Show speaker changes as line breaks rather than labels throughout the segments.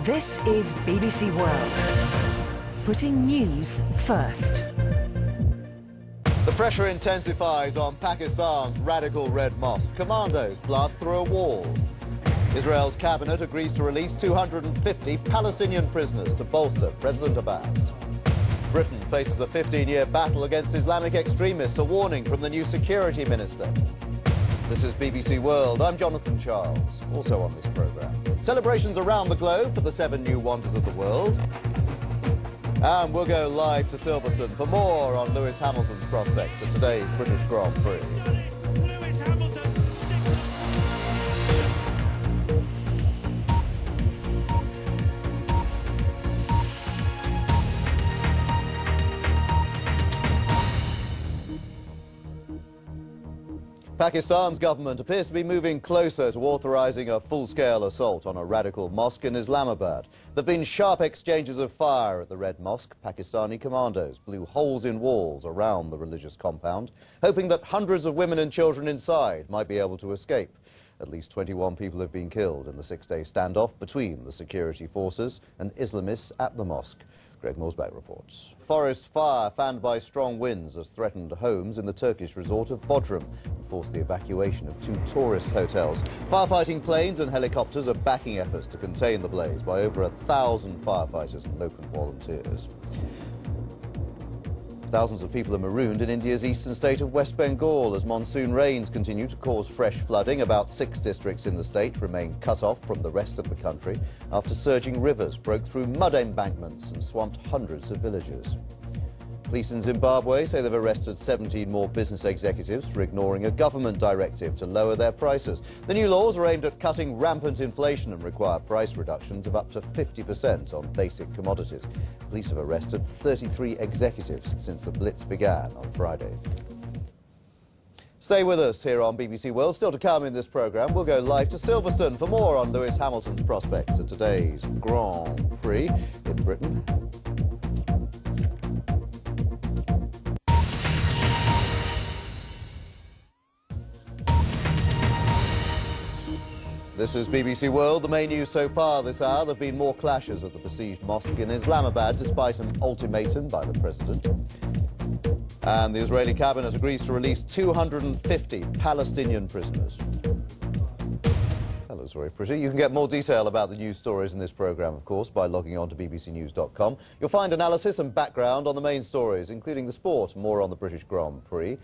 This is BBC World, putting news first.
The pressure intensifies on Pakistan's radical Red Mosque. Commandos blast through a wall. Israel's cabinet agrees to release 250 Palestinian prisoners to bolster President Abbas. Britain faces a 15-year battle against Islamic extremists, a warning from the new security minister. This is BBC World. I'm Jonathan Charles. Also on this programme, celebrations around the globe for the 7 new wonders of the world. And we'll go live to Silverstone for more on Lewis Hamilton's prospects at today's British Grand Prix.
Lewis Hamilton
Pakistan's government appears to be moving closer to authorising a full-scale assault on a radical mosque in Islamabad. There have been sharp exchanges of fire at the Red Mosque. Pakistani commandos blew holes in walls around the religious compound, hoping that hundreds of women and children inside might be able to escape. At least 21 people have been killed in the 6-day standoff between the security forces and Islamists at the mosque. Greg Morsback reports. Forest fire fanned by strong winds has threatened homes in the Turkish resort of Bodrum and forced the evacuation of 2 tourist hotels. Firefighting planes and helicopters are backing efforts to contain the blaze by over 1,000 firefighters and local volunteers. Thousands of people are marooned in India's eastern state of West Bengal as monsoon rains continue to cause fresh flooding. About 6 districts in the state remain cut off from the rest of the country after surging rivers broke through mud embankments and swamped hundreds of villages. Police in Zimbabwe say they've arrested 17 more business executives for ignoring a government directive to lower their prices. The new laws are aimed at cutting rampant inflation and require price reductions of up to 50% on basic commodities. Police have arrested 33 executives since the blitz began on Friday. Stay with us here on BBC World. Still to come in this programme, we'll go live to Silverstone for more on Lewis Hamilton's prospects at today's Grand Prix in Britain. This is BBC World. The main news so far this hour: there have been more clashes at the besieged mosque in Islamabad despite an ultimatum by the president. And the Israeli cabinet agrees to release 250 Palestinian prisoners. That looks very pretty. You can get more detail about the news stories in this programme, of course, by logging on to bbcnews.com. You'll find analysis and background on the main stories, including the sport, more on the British Grand Prix,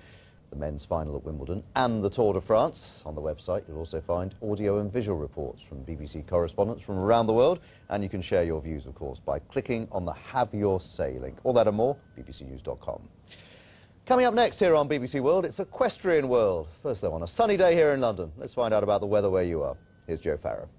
the men's final at Wimbledon and the Tour de France. On the website you'll also find audio and visual reports from BBC correspondents from around the world, and you can share your views, of course, by clicking on the Have Your Say link. All that and more, bbcnews.com. Coming up next here on BBC World, it's Equestrian World. First though, on a sunny day here in London, let's find out about the weather where you are. Here's Joe Farrow.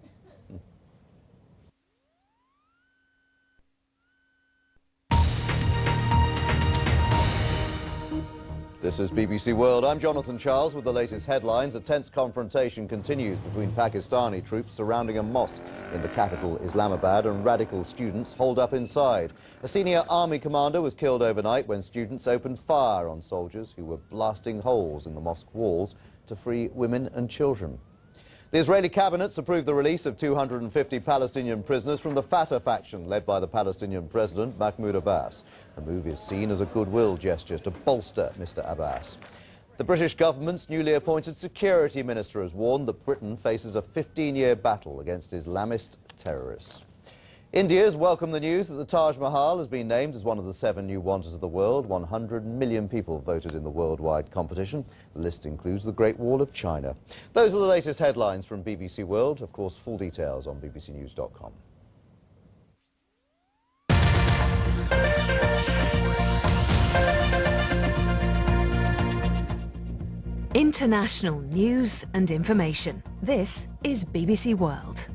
This is BBC World. I'm Jonathan Charles with the latest headlines. A tense confrontation continues between Pakistani troops surrounding a mosque in the capital, Islamabad, and radical students holed up inside. A senior army commander was killed overnight when students opened fire on soldiers who were blasting holes in the mosque walls to free women and children. The Israeli cabinet's approved the release of 250 Palestinian prisoners from the Fatah faction led by the Palestinian president, Mahmoud Abbas. The move is seen as a goodwill gesture to bolster Mr. Abbas. The British government's newly appointed security minister has warned that Britain faces a 15-year battle against Islamist terrorists. India's welcomed the news that the Taj Mahal has been named as one of the 7 new wonders of the world. 100 million people voted in the worldwide competition. The list includes the Great Wall of China. Those are the latest headlines from BBC World. Of course, full details on bbcnews.com.
International news and information. This is BBC World.